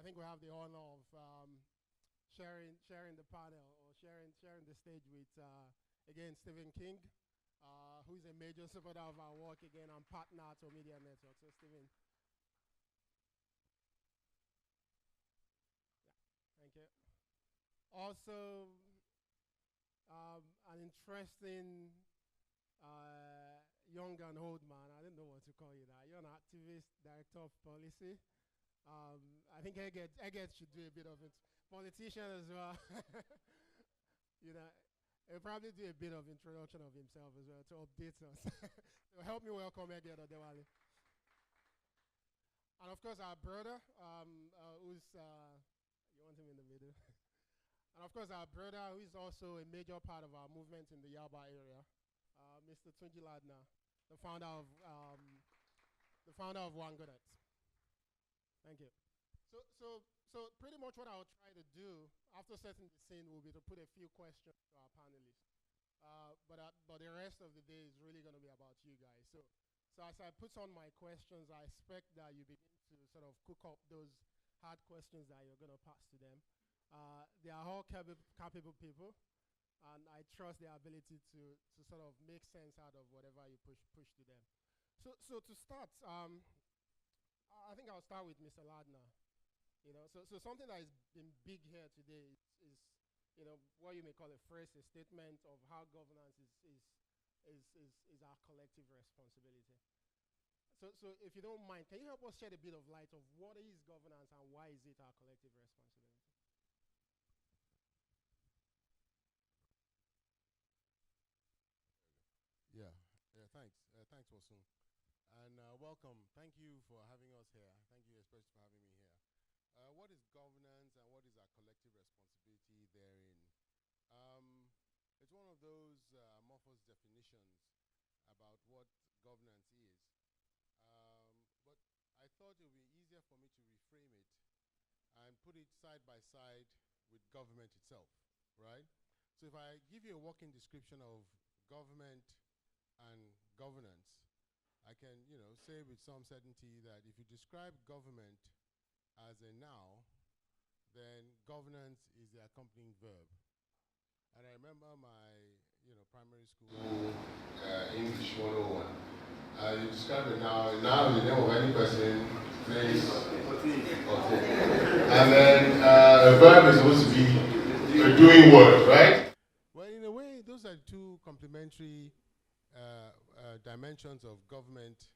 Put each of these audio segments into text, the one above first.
think we have the honor of sharing the panel or sharing the stage with again Stephen King, who is a major supporter of our work again and partner to Media Network. So Stephen, thank you. Also, an interesting young and old man. I don't know what to call you now. You're an activist, director of policy. I think Eggert should do a bit of it. Politician as well. you know, he'll probably do a bit of introduction of himself as well to update us. So help me welcome Eggert Odewale. And of course, our brother, who's, you want him in the middle? And of course, our brother, who is also a major part of our movement in the Yaba area, Mr. Tunji Ladna, the founder of Wangonet. Thank you. So pretty much what I'll try to do after setting the scene will be to put a few questions to our panelists. But the rest of the day is really going to be about you guys. So as I put on my questions, I expect that you begin to sort of cook up those hard questions that you're going to pass to them. They are all capable people, and I trust their ability to sort of make sense out of whatever you push to them. So to start, I think I'll start with Mr. Ladner. So something that has been big here today is what you may call a phrase, a statement of how governance is our collective responsibility. So if you don't mind, can you help us shed a bit of light of what is governance and why is it our collective responsibility? Yeah, thanks. Thanks, Wasun. And welcome. Thank you for having us here. Thank you especially for having me here. What is governance and what is our collective responsibility therein? It's one of those amorphous definitions about what governance is. But I thought it would be easier for me to reframe it and put it side by side with government itself, right? So if I give you a working description of government and governance, I can, say with some certainty that if you describe government as a noun, then governance is the accompanying verb. And I remember my, primary school English 101. You describe a noun. A noun is the name of any person, place, or thing. And then a verb is supposed to be a doing word, right? Well, in a way, those are two complementary dimensions of government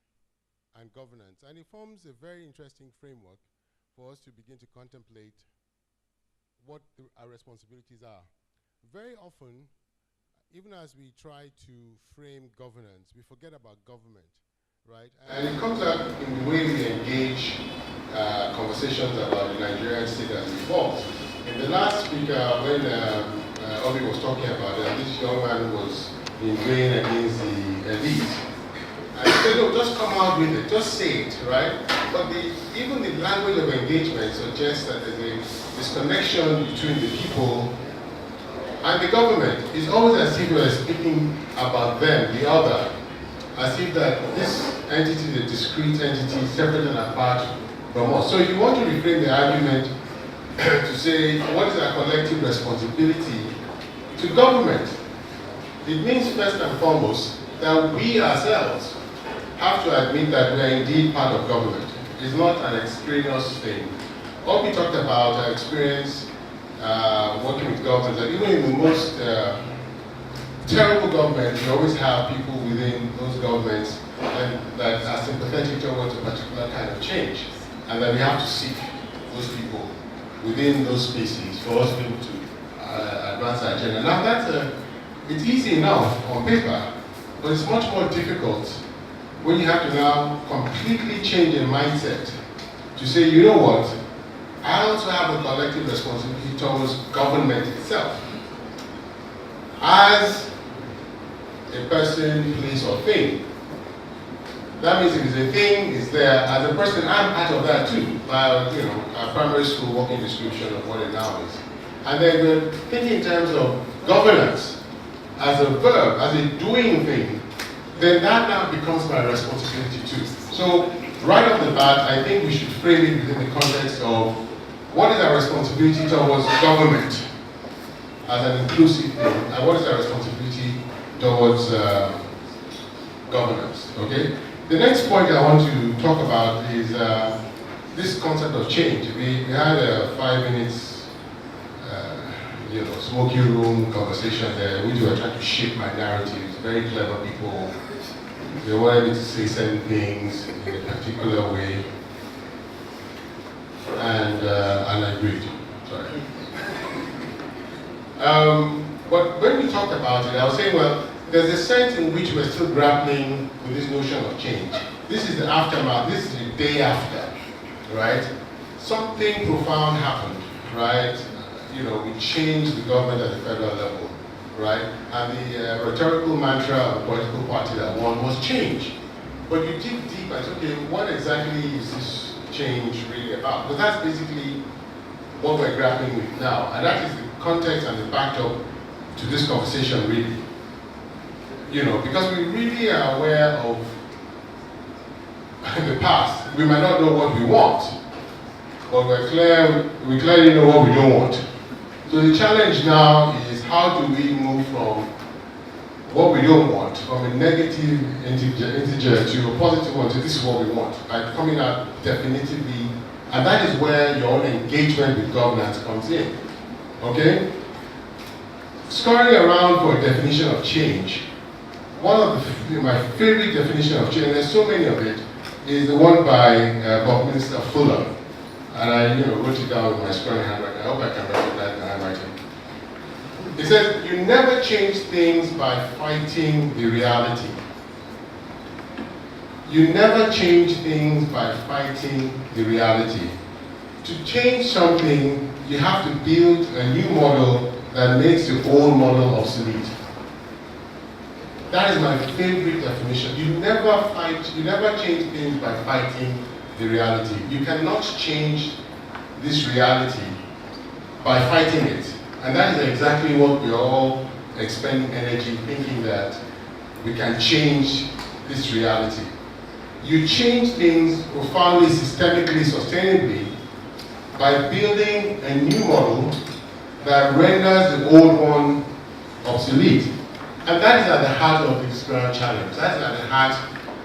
and governance. And it forms a very interesting framework for us to begin to contemplate what our responsibilities are. Very often, even as we try to frame governance, we forget about government, right? And it comes up in the way we engage conversations about the Nigerian state as it evolves. In the last speaker, when Obi was talking about that, this young man was inveighing against the elite. I said, no, just come out with it, just say it, right? But even the language of engagement suggests that there's a disconnection between the people and the government. It's always as if we're speaking about them, the other, as if that this entity is a discrete entity, separate and apart from us. So you want to reframe the argument to say, what is our collective responsibility to government? It means first and foremost that we ourselves have to admit that we are indeed part of government. It's not an extraneous thing. What we talked about, our experience working with governments, that even in the most terrible governments, you always have people within those governments that are sympathetic towards a particular kind of change, and that we have to seek those people within those spaces for us to be able to advance our agenda. Now it's easy enough on paper, but it's much more difficult when you have to now completely change your mindset to say, you know what, I also have a collective responsibility towards government itself. As a person, place, or thing. That means if it's a thing, it's there. As a person, I'm part of that too, by our primary school working description of what it now is. And then we're thinking in terms of governance as a verb, as a doing thing, then that now becomes my responsibility too. So right off the bat, I think we should frame it within the context of what is our responsibility towards government as an inclusive thing, and what is our responsibility towards governance, okay? The next point I want to talk about is this concept of change. We had a 5 minutes, smoky room conversation there, which were trying to shape my narratives. Very clever people. They wanted me to say certain things in a particular way, and I agreed. Sorry. But when we talked about it, I was saying, well, there's a sense in which we're still grappling with this notion of change. This is the aftermath. This is the day after, right? Something profound happened, right? We changed the government at the federal level, right? And the rhetorical mantra of the political party that won was change. But you dig deep and say, okay, what exactly is this change really about? Because that's basically what we're grappling with now. And that is the context and the backdrop to this conversation, really. Because we really are aware of the past. We might not know what we want, but we clearly know what we don't want. So the challenge now is, how do we move from what we don't want, from a negative integer to a positive one, to this is what we want, by coming out definitively, and that is where your own engagement with governance comes in, okay? Scurrying around for a definition of change, one of my favorite definition of change, and there's so many of it, is the one by Buckminster Fuller. And I wrote it down with my scrawny handwriting. I hope I can recognize the handwriting. It says, you never change things by fighting the reality. You never change things by fighting the reality. To change something, you have to build a new model that makes the old model obsolete. That is my favorite definition. You never change things by fighting the reality. You cannot change this reality by fighting it. And that is exactly what we're all expending energy thinking, that we can change this reality. You change things profoundly, systemically, sustainably by building a new model that renders the old one obsolete. And that is at the heart of this grand challenge. That is at the heart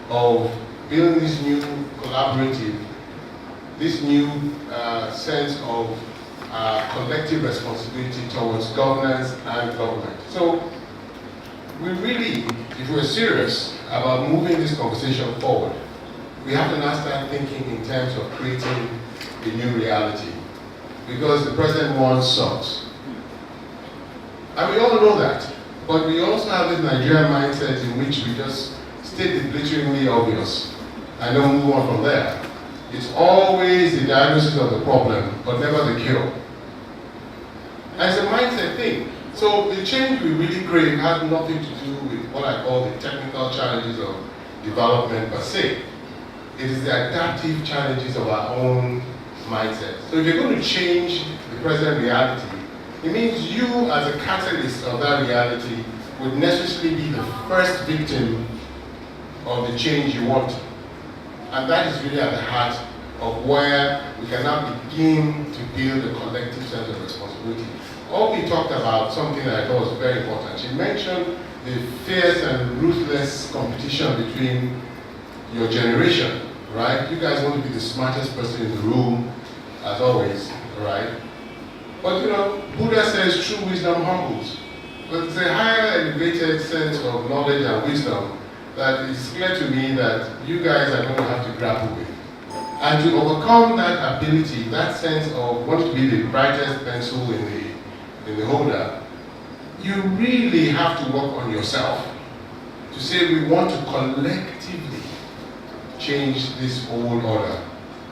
of building this new collaborative, this new sense of collective responsibility towards governance and government. So we really, if we're serious about moving this conversation forward, we have to now start thinking in terms of creating a new reality, because the present one sucks. And we all know that. But we also have this Nigerian mindset in which we just state the glitteringly obvious and don't move on from there. It's always the diagnosis of the problem, but never the cure. And it's a mindset thing. So the change we really crave has nothing to do with what I call the technical challenges of development per se. It is the adaptive challenges of our own mindset. So if you're going to change the present reality, it means you, as a catalyst of that reality, would necessarily be the first victim of the change you want. And that is really at the heart of where we can now begin to build a collective sense of responsibility. Obi talked about something that I thought was very important. She mentioned the fierce and ruthless competition between your generation, right? You guys want to be the smartest person in the room, as always, right? But Buddha says true wisdom humbles. But it's a higher elevated sense of knowledge and wisdom that is clear to me that you guys are going to have to grapple with. And to overcome that ability, that sense of wanting to be the brightest pencil in the holder, you really have to work on yourself to say we want to collectively change this old order.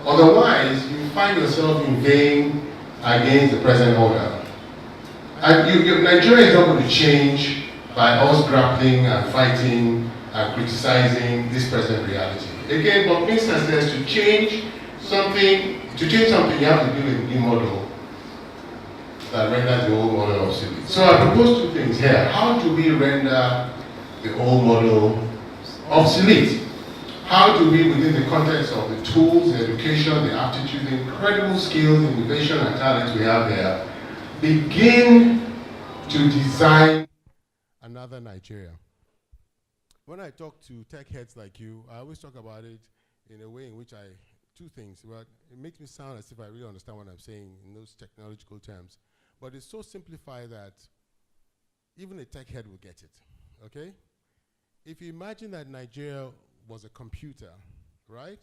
Otherwise, you find yourself inveighing against the present order. And Nigeria is not going to change by us grappling and fighting and criticizing this present reality. Again, Buckminster says to change something, you have to build a new model that renders the old model obsolete. So I propose two things here. How do we render the old model obsolete? How do we, within the context of the tools, the education, the aptitude, the incredible skills, innovation, and talent we have there, begin to design another Nigeria? When I talk to tech heads like you, I always talk about it in a way in which two things. Well, it makes me sound as if I really understand what I'm saying in those technological terms. But it's so simplified that even a tech head will get it, okay? If you imagine that Nigeria was a computer, right?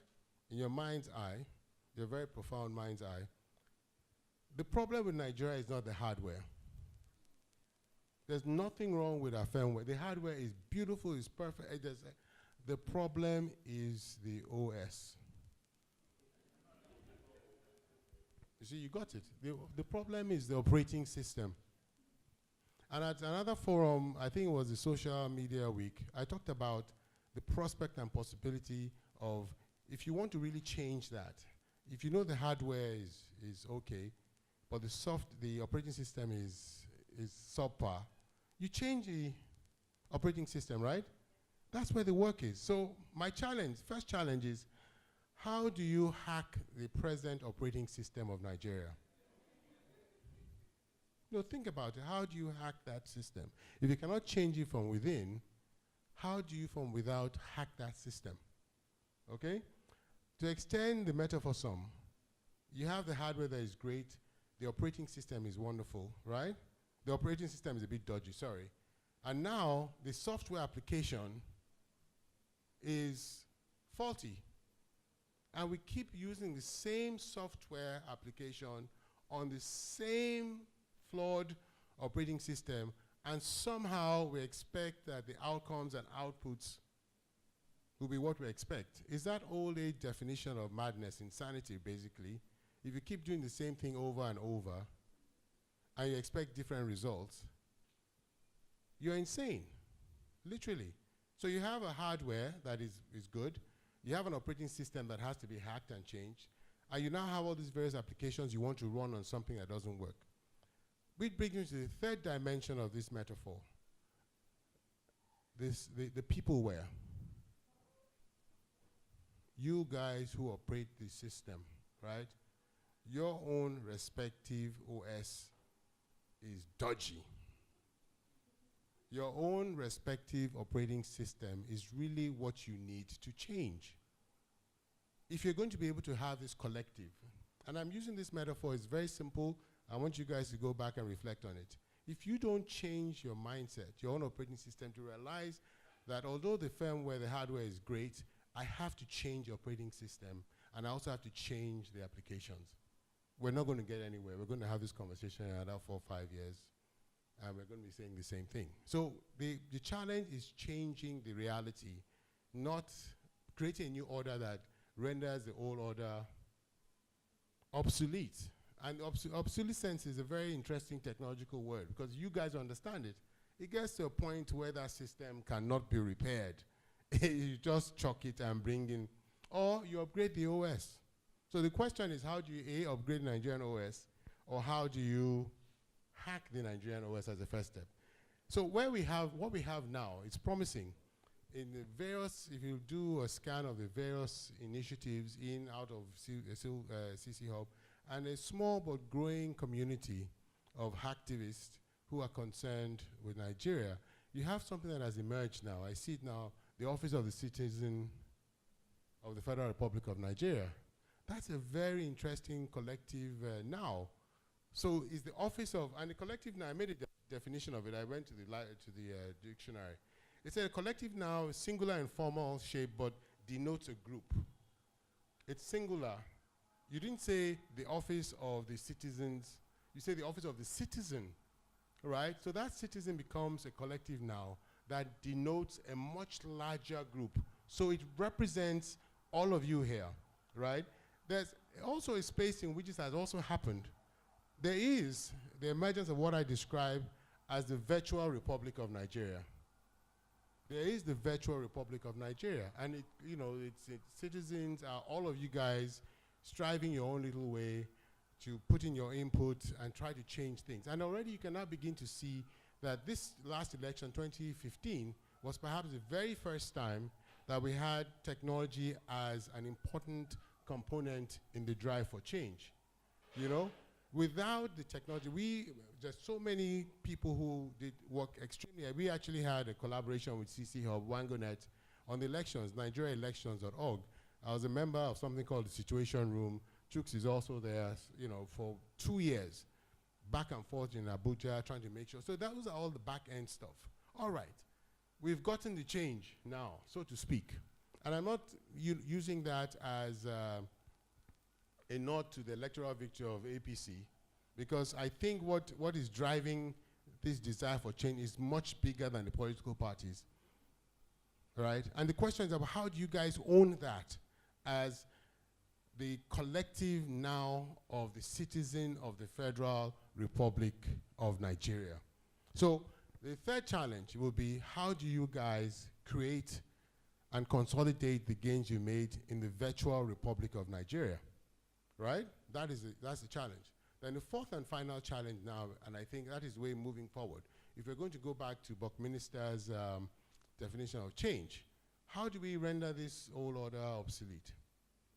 In your mind's eye, your very profound mind's eye, the problem with Nigeria is not the hardware. There's nothing wrong with our firmware. The hardware is beautiful, it's perfect. The problem is the OS. You see, you got it. The problem is the operating system. And at another forum, I think it was the Social Media Week, I talked about the prospect and possibility of, if you want to really change that, if you know the hardware is okay, but the operating system is subpar, you change the operating system, right? That's where the work is. So my first challenge is, how do you hack the present operating system of Nigeria? Think about it. How do you hack that system? If you cannot change it from within, how do you from without hack that system? Okay? To extend the metaphor some, you have the hardware that is great, the operating system is wonderful, right? The operating system is a bit dodgy, sorry. And now the software application is faulty. And we keep using the same software application on the same flawed operating system, and somehow we expect that the outcomes and outputs will be what we expect. Is that old age definition of madness, insanity, basically? If you keep doing the same thing over and over, and you expect different results, you're insane, literally. So you have a hardware that is good, you have an operating system that has to be hacked and changed, and you now have all these various applications you want to run on something that doesn't work. Which brings me to the third dimension of this metaphor, the peopleware. You guys who operate the system, right? Your own respective OS is dodgy. Your own respective operating system is really what you need to change. If you're going to be able to have this collective, and I'm using this metaphor, it's very simple. I want you guys to go back and reflect on it. If you don't change your mindset, your own operating system, to realize that although the firmware, the hardware is great, I have to change the operating system, and I also have to change the applications. We're not going to get anywhere. We're going to have this conversation in another 4 or 5 years, and we're going to be saying the same thing. So the challenge is changing the reality, not creating a new order that renders the old order obsolete. And obsolescence is a very interesting technological word, because you guys understand it. It gets to a point where that system cannot be repaired. You just chuck it and bring in, or you upgrade the OS. So the question is, how do you upgrade Nigerian OS, or how do you hack the Nigerian OS as a first step? So what we have now, it's promising. In the various, if you do a scan of the various initiatives out of CC Hub, and a small but growing community of hacktivists who are concerned with Nigeria, you have something that has emerged now. I see it now, the Office of the Citizen of the Federal Republic of Nigeria. That's a very interesting collective now. So is the office of, and the collective now, I made a definition of it. I went to the dictionary. It's a collective now, singular and formal shape, but denotes a group. It's singular. You didn't say the office of the citizens, you say the office of the citizen, right? So that citizen becomes a collective now that denotes a much larger group. So it represents all of you here, right? There's also a space in which this has also happened. There is the emergence of what I describe as the virtual Republic of Nigeria. There is the virtual Republic of Nigeria, and its citizens are all of you guys striving your own little way to put in your input and try to change things. And already you can now begin to see that this last election, 2015, was perhaps the very first time that we had technology as an important component in the drive for change. You know, without the technology, there's so many people who did work extremely. We actually had a collaboration with CC Hub, WangoNet, on the elections, NigeriaElections.org. I was a member of something called the Situation Room. Chooks is also there, you know, for 2 years, back and forth in Abuja, trying to make sure. So that was all the back-end stuff. All right, we've gotten the change now, so to speak. And I'm not using that as a nod to the electoral victory of APC, because I think what is driving this desire for change is much bigger than the political parties, right? And the question is about how do you guys own that as the collective now of the citizen of the Federal Republic of Nigeria. So the third challenge will be, how do you guys create and consolidate the gains you made in the virtual Republic of Nigeria, right? That's the challenge. Then the fourth and final challenge now, and I think that is way moving forward, if we're going to go back to Buckminster's definition of change, how do we render this old order obsolete,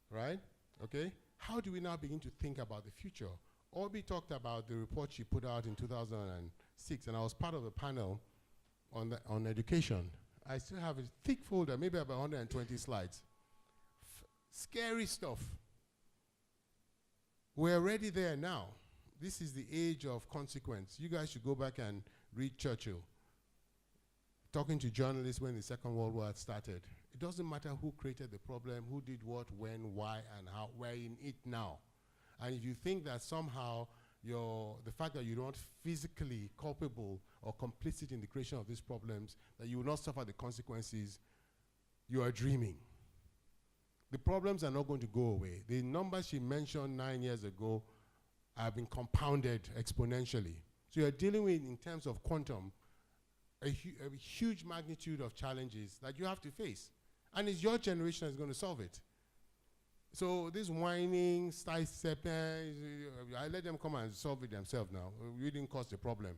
right? Okay, how do we now begin to think about the future? Obi talked about the report she put out in 2006, and I was part of a panel on education. I still have a thick folder, maybe about 120 slides. Scary stuff. We're already there now. This is the age of consequence. You guys should go back and read Churchill, talking to journalists when the Second World War had started. It doesn't matter who created the problem, who did what, when, why, and how. We're in it now. And if you think that somehow the fact that you're not physically culpable or complicit in the creation of these problems, that you will not suffer the consequences, you are dreaming. The problems are not going to go away. The numbers she mentioned 9 years ago have been compounded exponentially. So you're dealing with, in terms of quantum, a huge magnitude of challenges that you have to face. And it's your generation that's going to solve it. So this whining, I let them come and solve it themselves now. We didn't cause the problem.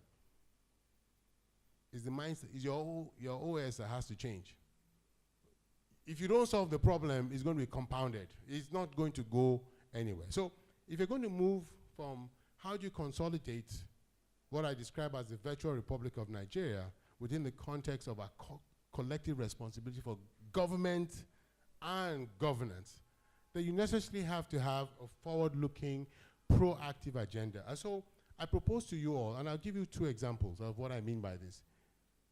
It's the mindset, it's your OS that has to change. If you don't solve the problem, it's going to be compounded. It's not going to go anywhere. So if you're going to move from how do you consolidate what I describe as the virtual Republic of Nigeria within the context of our collective responsibility for government and governance, then you necessarily have to have a forward-looking, proactive agenda. And so I propose to you all, and I'll give you 2 examples of what I mean by this.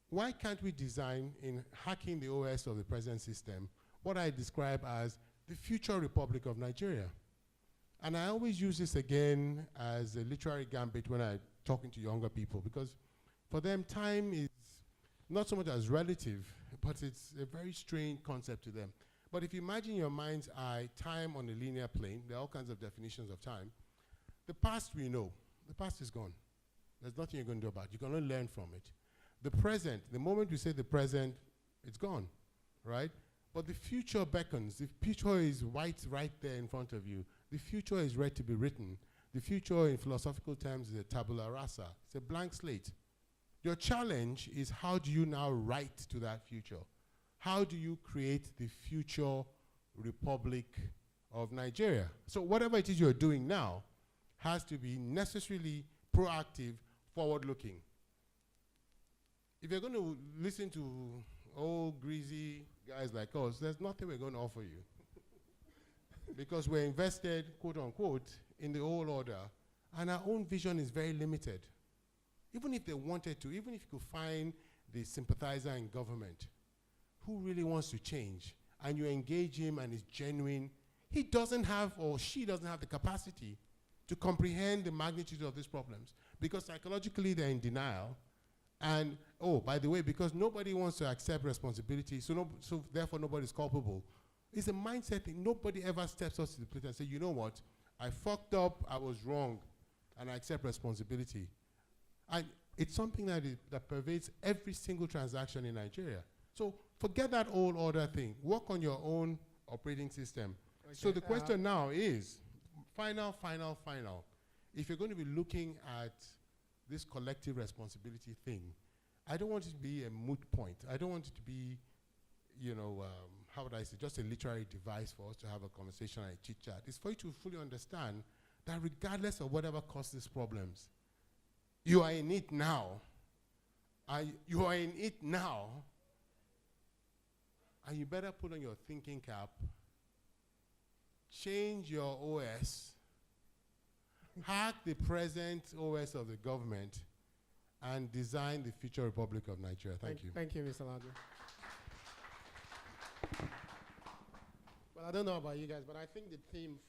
Why can't we design, in hacking the OS of the present system, what I describe as the future Republic of Nigeria? And I always use this again as a literary gambit when I'm talking to younger people, because for them, time is not so much as relative, but it's a very strange concept to them. But if you imagine in your mind's eye time on a linear plane, there are all kinds of definitions of time. The past we know. The past is gone. There's nothing you're going to do about it. You can only learn from it. The present, the moment we say the present, it's gone, right? But the future beckons. The future is right there in front of you. The future is ready to be written. The future in philosophical terms is a tabula rasa. It's a blank slate. Your challenge is, how do you now write to that future? How do you create the future Republic of Nigeria? So whatever it is you're doing now has to be necessarily proactive, forward-looking. If you're going to listen to old, greasy guys like us, there's nothing we're going to offer you. Because we're invested, quote unquote, in the old order, and our own vision is very limited. Even if they wanted to, even if you could find the sympathizer in government who really wants to change, and you engage him and is genuine, he doesn't have, or she doesn't have, the capacity to comprehend the magnitude of these problems, because psychologically they're in denial. And, oh, by the way, because nobody wants to accept responsibility, so therefore nobody's culpable. It's a mindset thing. Nobody ever steps up to the plate and says, you know what, I fucked up, I was wrong, and I accept responsibility. And it's something that pervades every single transaction in Nigeria. So forget that old order thing. Work on your own operating system. Okay. So the question now is, final. If you're going to be looking at this collective responsibility thing, I don't want it to be a moot point. I don't want it to be, how would I say, just a literary device for us to have a conversation and a chit chat. It's for you to fully understand that regardless of whatever causes problems, you are in it now. You are in it now. And you better put on your thinking cap, change your OS, hack the present OS of the government, and design the future Republic of Nigeria. Thank you. Thank you, Mr. Ladri. Well, I don't know about you guys, but I think the theme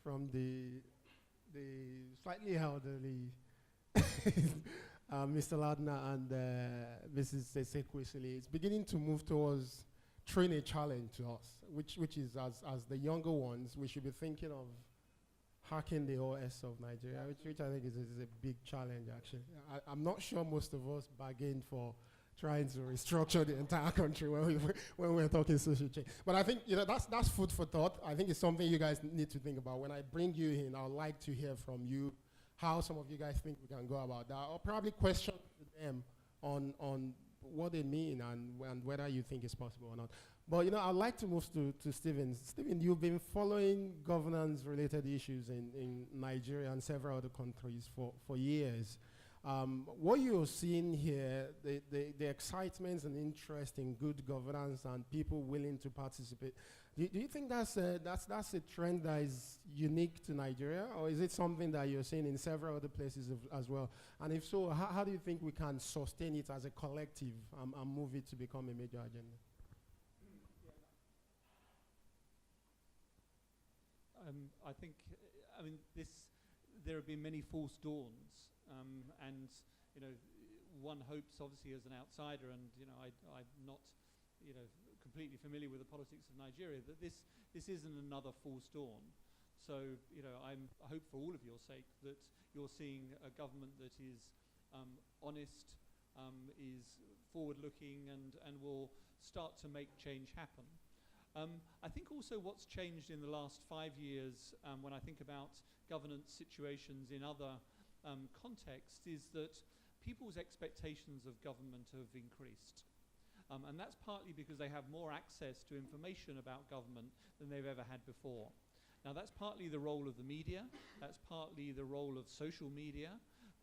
from the slightly elderly Mr. Ladner and Mrs. Sekwesili is beginning to move towards throwing a challenge to us, which is as the younger ones, we should be thinking of hacking the OS of Nigeria, which I think is a big challenge, actually. I'm not sure most of us bargained for trying to restructure the entire country when we're talking social change. But I think that's food for thought. I think it's something you guys need to think about. When I bring you in, I'd like to hear from you how some of you guys think we can go about that, or probably question them on what they mean and whether you think it's possible or not. But I'd like to move to Stephen. Stephen, you've been following governance-related issues in Nigeria and several other countries for years. What you're seeing here, the excitement and interest in good governance and people willing to participate, do you think that's a trend that is unique to Nigeria, or is it something that you're seeing in several other places as well? And if so, how do you think we can sustain it as a collective and move it to become a major agenda? I think, there have been many false dawns. And one hopes, obviously, as an outsider, and I'm not, completely familiar with the politics of Nigeria, that this isn't another false dawn. So, I hope for all of your sake that you're seeing a government that is honest, is forward-looking, and will start to make change happen. I think also what's changed in the last 5 years, when I think about governance situations in other context, is that people's expectations of government have increased. And that's partly because they have more access to information about government than they've ever had before. Now, that's partly the role of the media. That's partly the role of social media.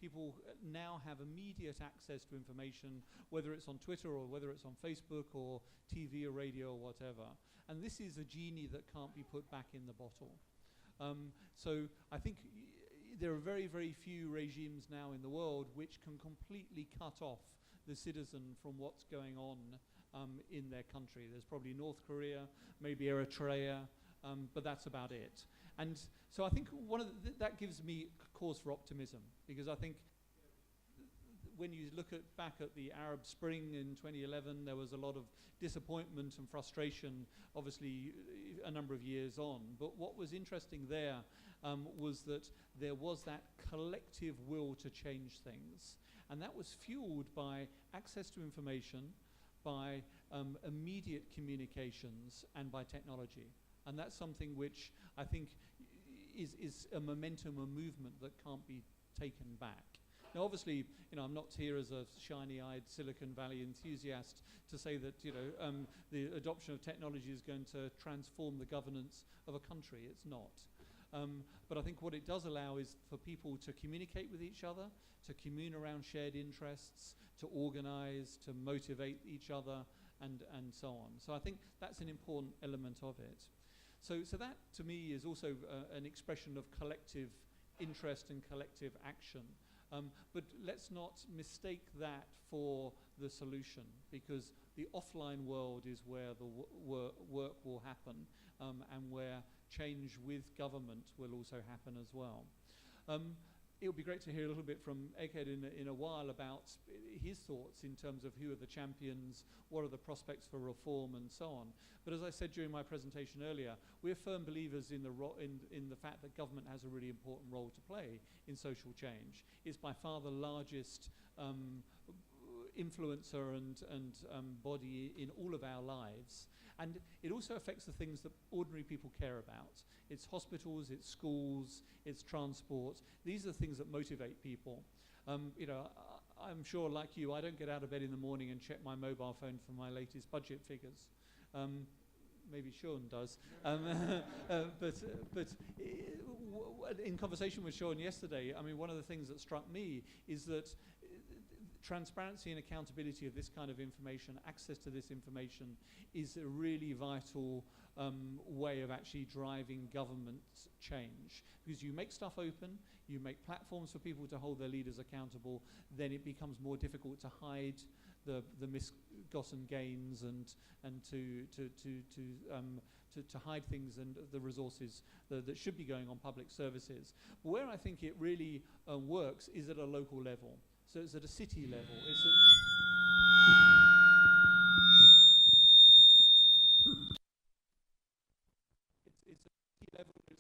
People now have immediate access to information, whether it's on Twitter or whether it's on Facebook or TV or radio or whatever. And this is a genie that can't be put back in the bottle. So I think there are very, very few regimes now in the world which can completely cut off the citizen from what's going on in their country. There's probably North Korea, maybe Eritrea, but that's about it. And so I think that gives me cause for optimism, because I think when you look back at the Arab Spring in 2011, there was a lot of disappointment and frustration, obviously a number of years on. But what was interesting there was that there was that collective will to change things. And that was fueled by access to information, by immediate communications, and by technology. And that's something which I think is a momentum, a movement that can't be taken back. Now, obviously, I'm not here as a shiny-eyed Silicon Valley enthusiast to say that, the adoption of technology is going to transform the governance of a country. It's not. But I think what it does allow is for people to communicate with each other, to commune around shared interests, to organize, to motivate each other, and so on. So I think that's an important element of it. So that, to me, is also an expression of collective interest and collective action. But let's not mistake that for the solution, because the offline world is where the work will happen, and where change with government will also happen as well. It would be great to hear a little bit from Eked in a while about his thoughts in terms of who are the champions, what are the prospects for reform, and so on. But as I said during my presentation earlier, we're firm believers in the fact that government has a really important role to play in social change. It's by far the largest influencer and body in all of our lives. And it also affects the things that ordinary people care about. It's hospitals, it's schools, it's transport. These are the things that motivate people. I'm sure, like you, I don't get out of bed in the morning and check my mobile phone for my latest budget figures. maybe Sean does. But in conversation with Sean yesterday, I mean, one of the things that struck me is that transparency and accountability of this kind of information, access to this information, is a really vital way of actually driving government change. Because you make stuff open, you make platforms for people to hold their leaders accountable, then it becomes more difficult to hide the misgotten gains and to hide things and the resources that should be going on public services. But where I think it really works is at a local level. So it's at a city level. It's a city level. It's a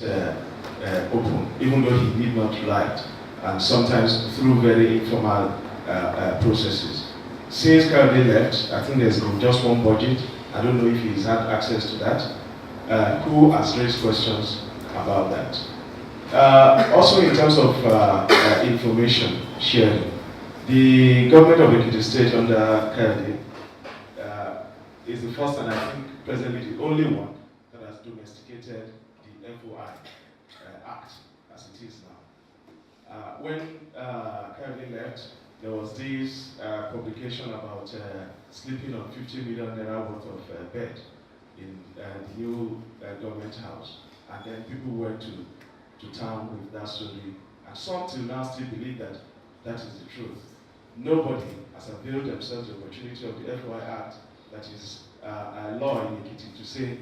open, even though he did not write, and sometimes through very informal processes. Since Kayode left, I think there's been just one budget. I don't know if he's had access to that. Who has raised questions about that? Also, in terms of information sharing, the government of Ekiti State under Kayode is the first and I think presently the only one that has domesticated the FOI Act as it is now. When Kayode left, there was this publication about sleeping on 50 million naira worth of bed in the new government house, and then people went to town with that story, and some till now still believe that that is the truth. Nobody has availed themselves the opportunity of the FOI Act, that is a law in Ekiti, to say,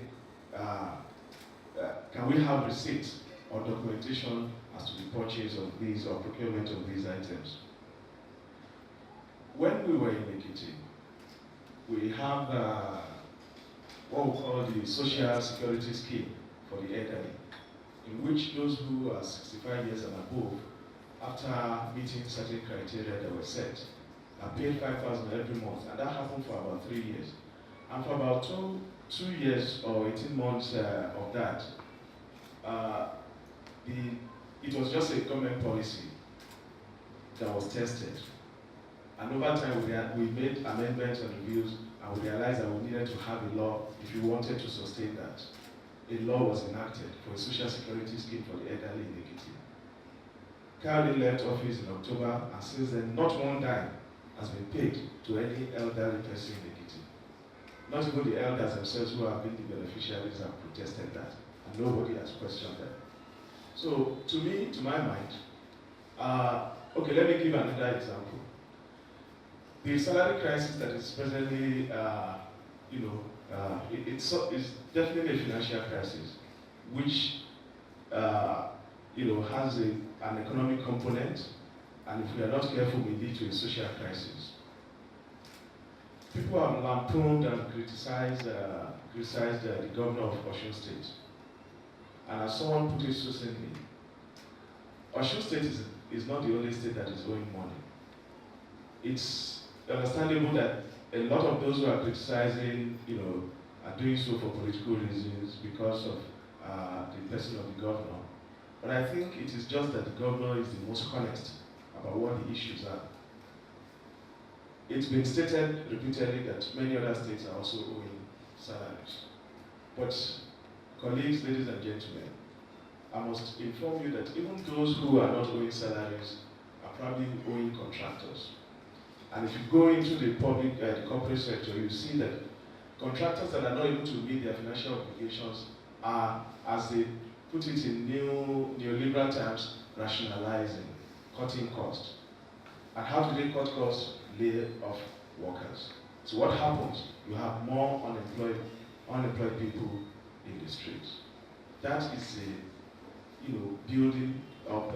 can we have receipts or documentation as to the purchase of these or procurement of these items? When we were in Ekiti, we have what we call the Social Security Scheme for the elderly, in which those who are 65 years and above, after meeting certain criteria that were set, are paid 5,000 every month, and that happened for about 3 years. And for about two years or 18 months of that, it was just a government policy that was tested. And over time, we made amendments and reviews, and we realized that we needed to have a law if we wanted to sustain that. A law was enacted for a social security scheme for the elderly in Ekiti. Kayode left office in October, and since then, not one dime has been paid to any elderly person in Ekiti. Not even the elders themselves who have been the beneficiaries have protested that, and nobody has questioned that. So, to me, to my mind, okay, let me give another example. The salary crisis that is presently, it's definitely a financial crisis, which, has an economic component, and if we are not careful, may lead to a social crisis. People have lampooned and criticized the governor of Osun State. And as someone put it succinctly, Osun State is not the only state that is owing money. It's understandable that a lot of those who are criticizing, are doing so for political reasons because of the person of the governor. But I think it is just that the governor is the most honest about what the issues are. It's been stated repeatedly that many other states are also owing salaries. But colleagues, ladies and gentlemen, I must inform you that even those who are not owing salaries are probably owing contractors. And if you go into the corporate sector, you see that contractors that are not able to meet their financial obligations are, as they put it in neoliberal terms, rationalizing, cutting costs. And how do they cut costs? Lay off workers. So what happens? You have more unemployed people in the streets. That is a building up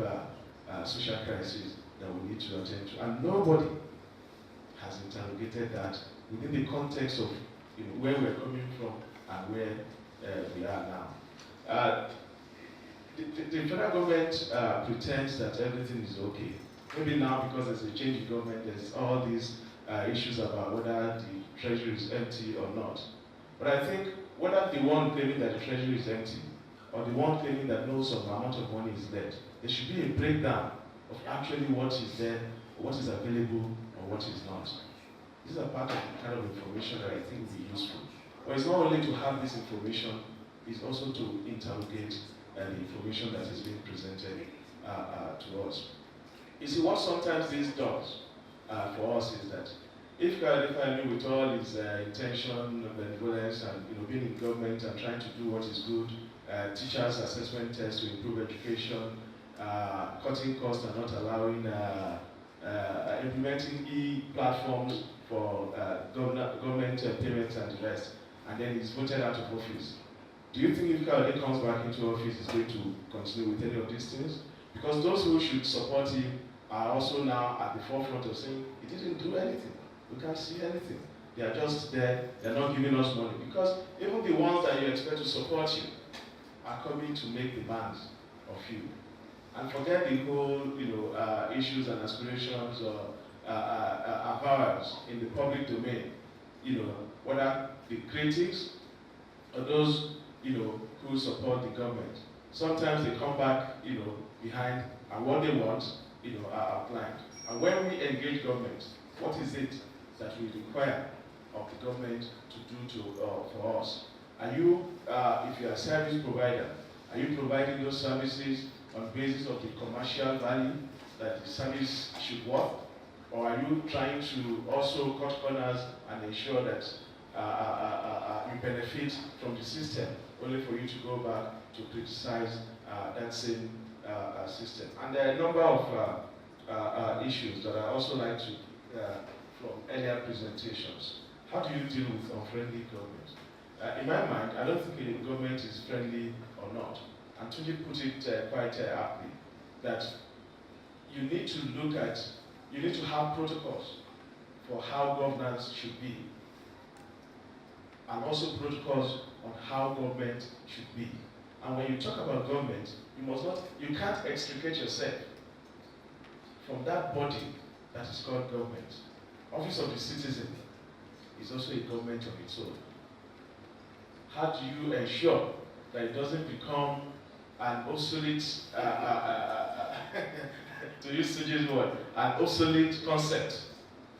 social crisis that we need to attend to. And nobody has interrogated that within the context of where we're coming from and where we are now. The federal government pretends that everything is okay. Maybe now, because there's a change in government, there's all these issues about whether the treasury is empty or not. But I think whether the one claiming that the treasury is empty or the one claiming that no some amount of money is there, there should be a breakdown of actually what is there, what is available, or what is not. These are part of the kind of information that I think will be useful. But it's not only to have this information, it's also to interrogate the information that is being presented to us. You see, what sometimes this does for us is that if Kayode, with all his intention, benevolence, and being in government and trying to do what is good, teachers' assessment tests to improve education, cutting costs and not allowing, implementing e-platforms for government payments and the rest, and then he's voted out of office. Do you think if Kayode comes back into office, he's going to continue with any of these things? Because those who should support him are also now at the forefront of saying, he didn't do anything. We can't see anything. They are just there. They're not giving us money. Because even the ones that you expect to support you are coming to make demands of you. And forget the whole, issues and aspirations or avowals in the public domain. Whether the critics or those, who support the government. Sometimes they come back, behind, and what they want, are outlined. And when we engage government, what is it that we require of the government to do for us? Are you, if you are a service provider, are you providing those services on the basis of the commercial value that the service should worth? Or are you trying to also cut corners and ensure that you benefit from the system, only for you to go back to criticize that same system? And there are a number of issues that I also like to, from earlier presentations. How do you deal with unfriendly government? In my mind, I don't think a government is friendly or not. And Tunji put it quite aptly, that you need to have protocols for how governance should be, and also protocols on how government should be. And when you talk about government, you can't extricate yourself from that body that is called government. Office of the Citizen is also a government of its own. How do you ensure that it doesn't become an obsolete, to use Tunji's word, an obsolete concept,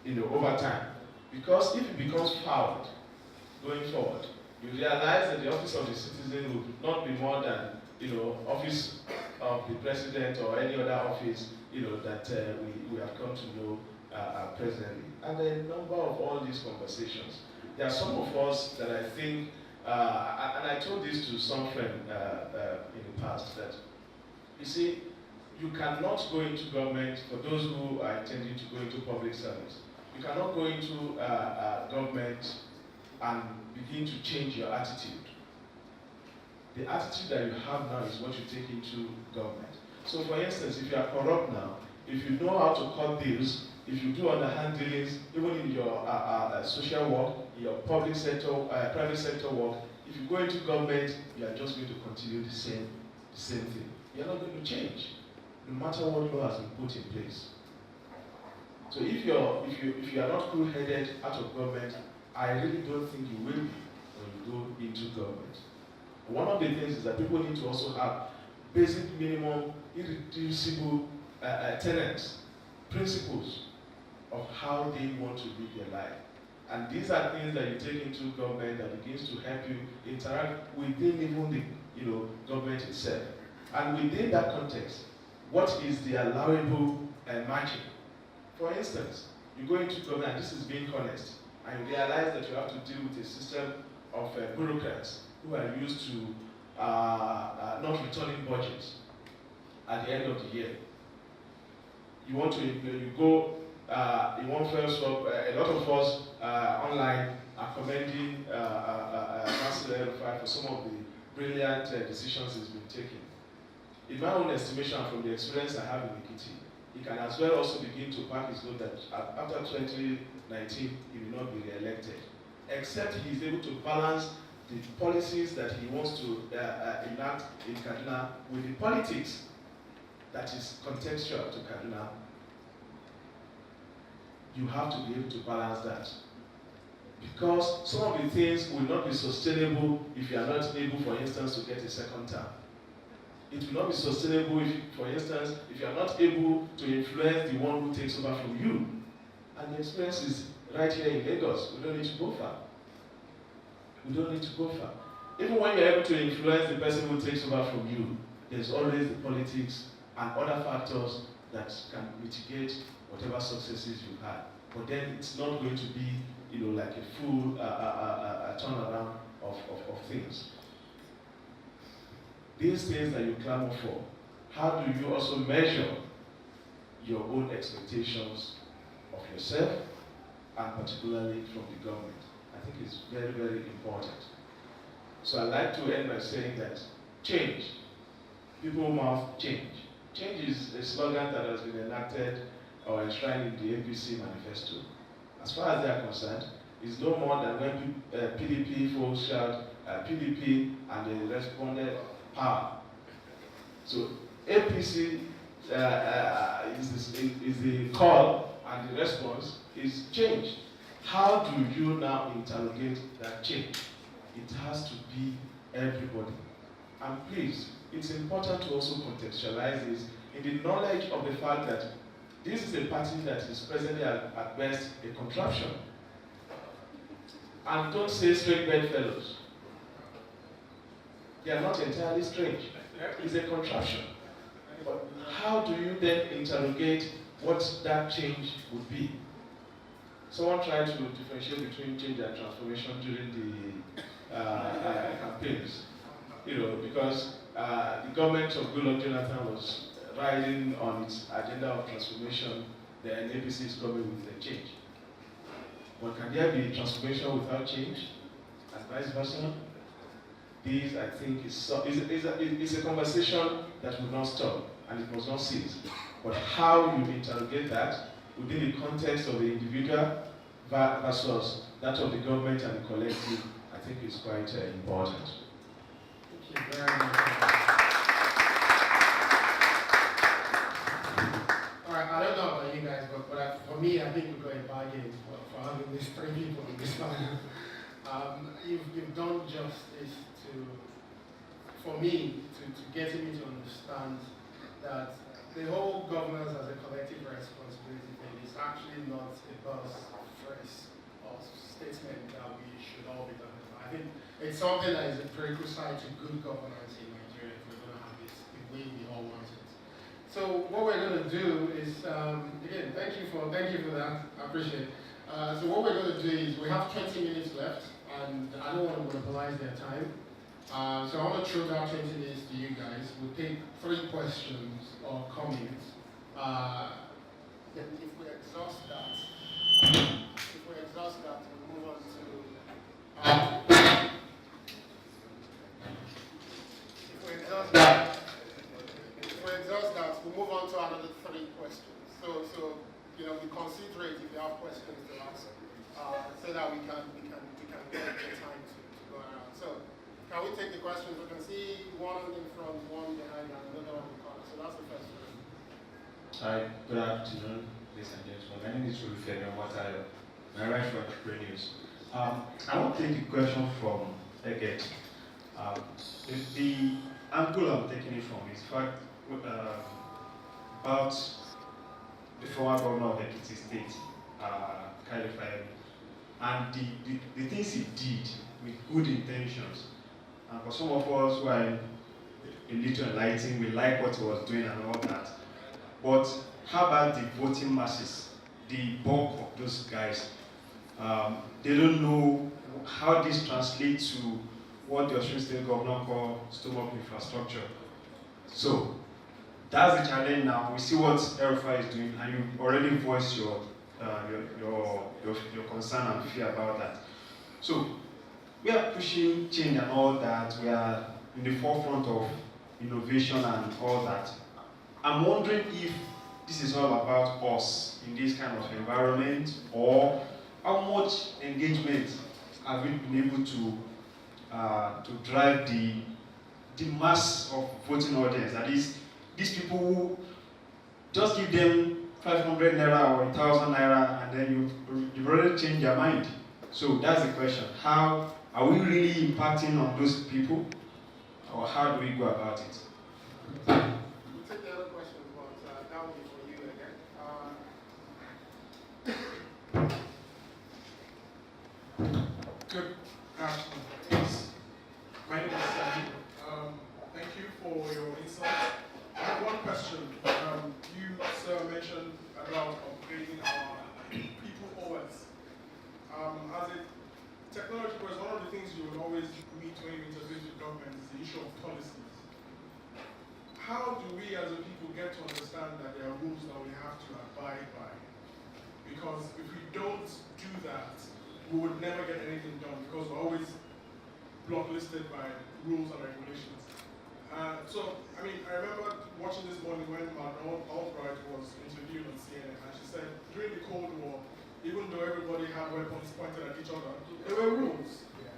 over time? Because if it becomes fouled going forward, you realize that the Office of the Citizen will not be more than, Office of the President or any other office, that we have come to know presently. And a number of all these conversations. There are some of us that I think, and I told this to some friend in the past, that, you see, you cannot go into government, for those who are intending to go into public service, you cannot go into government and begin to change your attitude. The attitude that you have now is what you take into government. So for instance, if you are corrupt now, if you know how to cut deals, if you do underhand dealings, even in your social work, in your public sector, private sector work, if you go into government, you are just going to continue the same thing. You are not going to change, no matter what law has been put in place. So if you are not cool-headed out of government, I really don't think you will be when you go into government. One of the things is that people need to also have basic, minimum, irreducible tenets, principles of how they want to live their life. And these are things that you take into government that begins to help you interact within even the government itself. And within that context, what is the allowable margin? For instance, you go into government, and this is being honest, and you realize that you have to deal with a system of bureaucrats who are used to not returning budgets at the end of the year. You want to, you go, in one fell swoop, a lot of us online are commending Councillor El-Rufai for some of the brilliant decisions he's been taking. In my own estimation, from the experience I have in Ekiti, he can as well also begin to pack his load that after 2019, he will not be re-elected, except he is able to balance the policies that he wants to enact in Kaduna with the politics that is contextual to Kaduna. You have to be able to balance that. Because some of the things will not be sustainable if you are not able, for instance, to get a second term. It will not be sustainable if, for instance, if you are not able to influence the one who takes over from you. And the experience is right here in Lagos. We don't need to go far. We don't need to go far. Even when you're able to influence the person who takes over from you, there's always the politics and other factors that can mitigate whatever successes you had. But then it's not going to be, like a full turnaround of things. These things that you clamor for, how do you also measure your own expectations of yourself, and particularly from the government? I think it's very, very important. So I'd like to end by saying that change, people must change. Change is a slogan that has been enacted or enshrined in the APC manifesto. As far as they are concerned, it's no more than when PDP folks shout PDP and they responded power. So APC is the call, and the response is change. How do you now interrogate that change? It has to be everybody. And please, it's important to also contextualize this in the knowledge of the fact that this is a party that is presently at best a contraption. And don't say straight bedfellows. They are not entirely strange. It's a contraption. But how do you then interrogate what that change would be? Someone tried to differentiate between change and transformation during the campaigns. Because the government of Goodluck Jonathan was riding on its agenda of transformation, then APC is coming with a change. But can there be transformation without change, and vice versa? This, I think, is a conversation that will not stop, and it must not cease. But how you interrogate that within the context of the individual versus that of the government and the collective, I think is quite important. Thank you very much. All right, I don't know about you guys, but for me, I think we've got a bargain for having these three people in this panel. You've done justice for me, to getting me to understand that the whole governance as a collective responsibility thing is actually not a buzz phrase or statement that we should all be talking about. I think it's something that is a prerequisite to good governance in Nigeria if we're going to have this the way we all want it. So what we're going to do is, again, thank you for that. I appreciate it. So what we're going to do is we have 20 minutes left, and I don't want to monopolize their time. So I want to throw that 20 minutes to you guys. We'll take 3 questions or comments. Then if we exhaust that, we'll move on to. If we exhaust that, we'll move on to another 3 questions. So be considerate if you have questions to ask, so that we can get the time to go around. So. Can we take the questions? We can see one in front, one behind, and another one in the corner. So that's the first one. Hi, good afternoon, ladies and gentlemen. My name is Olufemi Omatayo. I write for Entrepreneurs. I want to take a question from Ege. The angle I'm taking it from is fact about the former governor of Ekiti State, Kale Fayemi, and the things he did with good intentions. And for some of us who are a little enlightened, we like what he was doing and all that. But how about the voting masses, the bulk of those guys? They don't know how this translates to what the Osun State governor called stomach infrastructure. So that's the challenge now. We see what El-Rufai is doing, and you already voiced your concern and fear about that. So we are pushing change and all that. We are in the forefront of innovation and all that. I'm wondering if this is all about us in this kind of environment, or how much engagement have we been able to drive the mass of voting audience. That is, these people who just give them 500 naira or 1,000 naira, and then you've already changed your mind. So that's the question. How are we really impacting on those people, or how do we go about it? We'll take the other question, but that will be for you again. Good afternoon. Yes. My name is Sadi. Thank you for your insight. I have one question. You, sir, mentioned about upgrading our people OS. As a technology person, one of the things you will always meet when you interface with government is the issue of policies. How do we as a people get to understand that there are rules that we have to abide by? Because if we don't do that, we would never get anything done, because we're always blocklisted by rules and regulations. I remember watching this morning when Madeleine Albright was interviewed on CNN, and she said during the Cold War, even though everybody had weapons pointed at each other, there were rules. Yeah.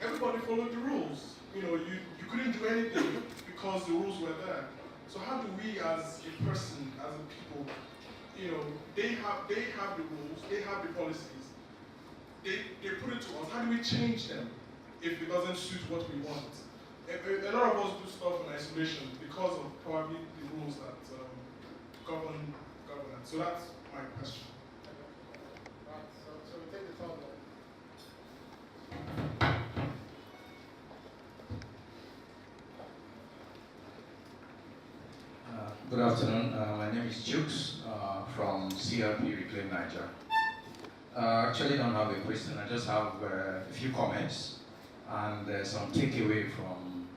everybody followed the rules. You couldn't do anything because the rules were there. So how do we as a person, as a people, they have the rules, they have the policies, they put it to us. How do we change them if it doesn't suit what we want? A lot of us do stuff in isolation because of probably the rules that govern governance. So that's my question. Right, so we take the third one. Good afternoon. My name is Jukes from CRP Reclaim Niger. Actually, don't have a question. I just have a few comments and some takeaway from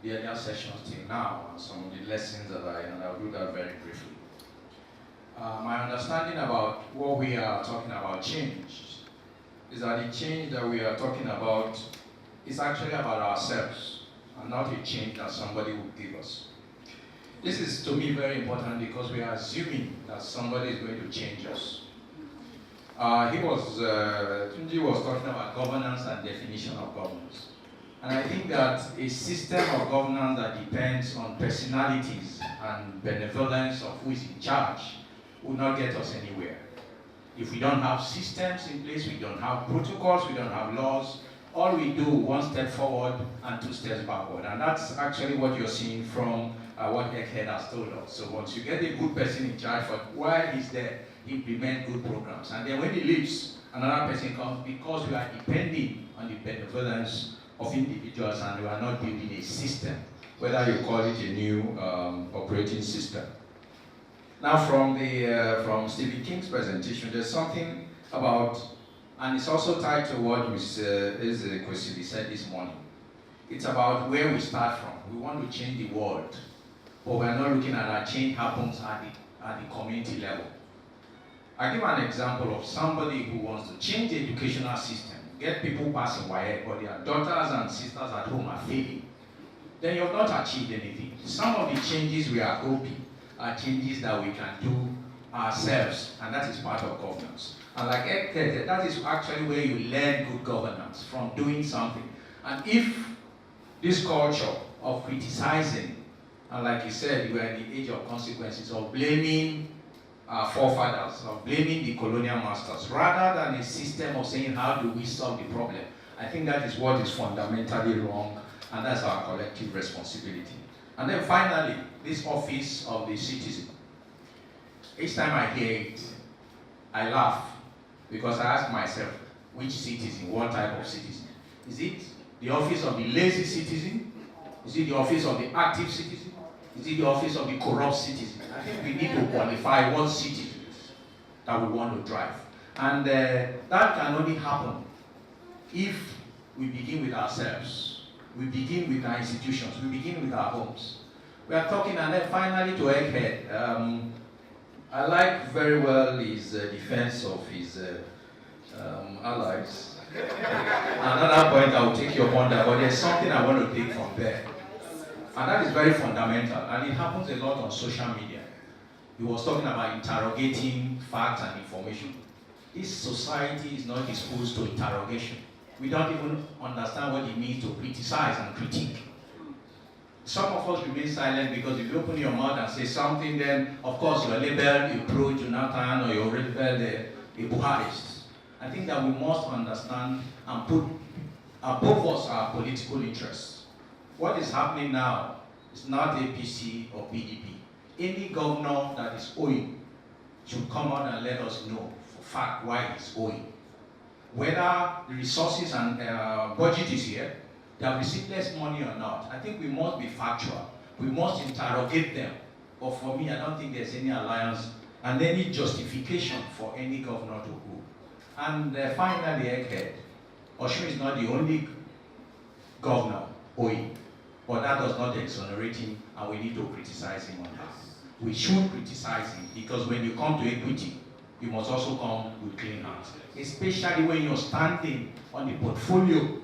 the earlier sessions till now and some of the lessons that and I'll do that very briefly. My understanding about what we are talking about change is that the change that we are talking about is actually about ourselves and not a change that somebody will give us. This is, to me, very important because we are assuming that somebody is going to change us. Tunji was talking about governance and definition of governance. And I think that a system of governance that depends on personalities and benevolence of who is in charge will not get us anywhere. If we don't have systems in place, we don't have protocols, we don't have laws, all we do, one step forward and two steps backward. And that's actually what you're seeing from what Egghead has told us. So once you get a good person in charge, for while he's there, he implement good programs. And then when he leaves, another person comes because we are depending on the benevolence of individuals and we are not building a system, whether you call it a new operating system. Now from Stephen King's presentation, there's something about, and it's also tied to what Eze Kwesili said this morning. It's about where we start from. We want to change the world, but we're not looking at our change happens at the community level. I give an example of somebody who wants to change the educational system, get people passing WAEC, but their daughters and sisters at home are failing. Then you have not achieved anything. Some of the changes we are hoping are changes that we can do ourselves, and that is part of governance. And like Ed said, that is actually where you learn good governance, from doing something. And if this culture of criticizing, and like you said, we are in the age of consequences, of blaming our forefathers, of blaming the colonial masters, rather than a system of saying, how do we solve the problem? I think that is what is fundamentally wrong, and that's our collective responsibility. And then finally, this office of the citizen. Each time I hear it, I laugh, because I ask myself, which citizen, what type of citizen? Is it the office of the lazy citizen? Is it the office of the active citizen? Is it the office of the corrupt citizen? I think we need to qualify what citizens that we want to drive. And that can only happen if we begin with ourselves. We begin with our institutions. We begin with our homes. We are talking, and then finally to Egghead. I like very well his defense of his allies. Another point, I will take your point, but there's something I want to take from there. And that is very fundamental, and it happens a lot on social media. He was talking about interrogating facts and information. This society is not disposed to interrogation. We don't even understand what it means to criticize and critique. Some of us remain silent because if you open your mouth and say something, then of course you're labeled a pro-Jonathan or you're labeled a Buharist. I think that we must understand and put above us our political interests. What is happening now is not APC or PDP. Any governor that is owing should come out and let us know for fact why he's owing. Whether the resources and budget is here, they have received less money or not. I think we must be factual. We must interrogate them. But for me, I don't think there's any alliance and any justification for any governor to go. And finally, Egghead. Osun is not the only governor owing, but that does not exonerate him, and we need to criticize him on that. We should criticize him, because when you come to equity, you must also come with clean hands, especially when you're standing on the portfolio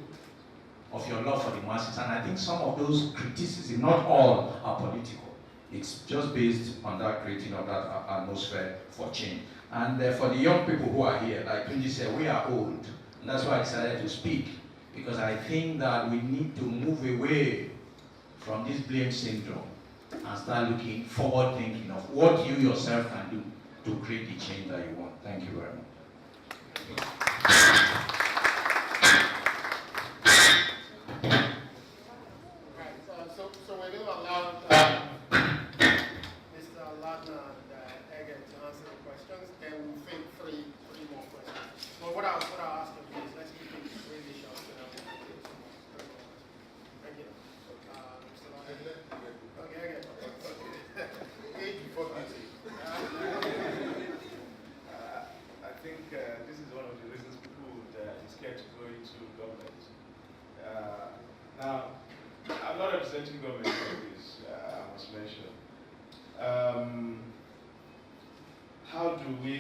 of your love for the masses. And I think some of those criticisms, not all, are political. It's just based on that creating of that atmosphere for change. And for the young people who are here, like Tunji said, we are old. And that's why I decided to speak. because I think that we need to move away from this blame syndrome and start looking forward thinking of what you yourself can do to create the change that you want. Thank you very much. So we're going to allow Mr. Ladner and Egan to answer the questions, and we'll take three more questions. But what I'll ask you is, let's keep it really short. Thank you. Mr. Ladner. Okay, Egan. Age before beauty. I think this is one of the reasons people would be scared to go into government. Now, I'm not representing government on this, I must mention. How do we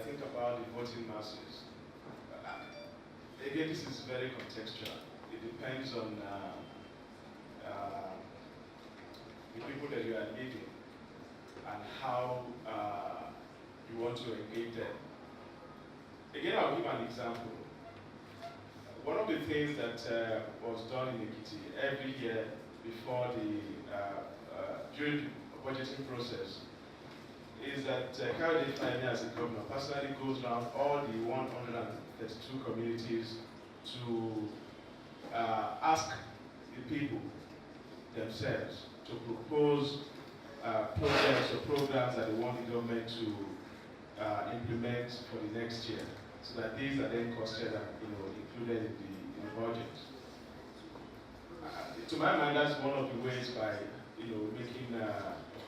think about the voting masses? Again, this is very contextual. It depends on the people that you are leading and how you want to engage them. Again, I'll give an example. One of the things that was done in Ekiti every year before during the budgeting process is that Kayode Fayemi as a governor personally goes around all the 132 communities to ask the people themselves to propose projects or programs that they want the government to implement for the next year, so that these are then costed and included in the budget. To my mind, that's one of the ways by making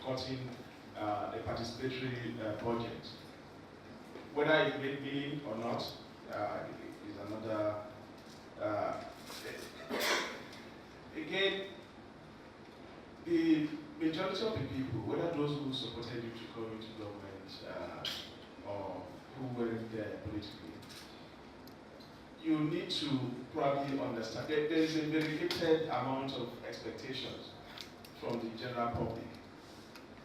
cutting a participatory budget. Whether it may be or not is another. Again, the majority of the people, whether those who supported you to go into government or who weren't there politically, you need to probably understand that there is a very limited amount of expectations from the general public.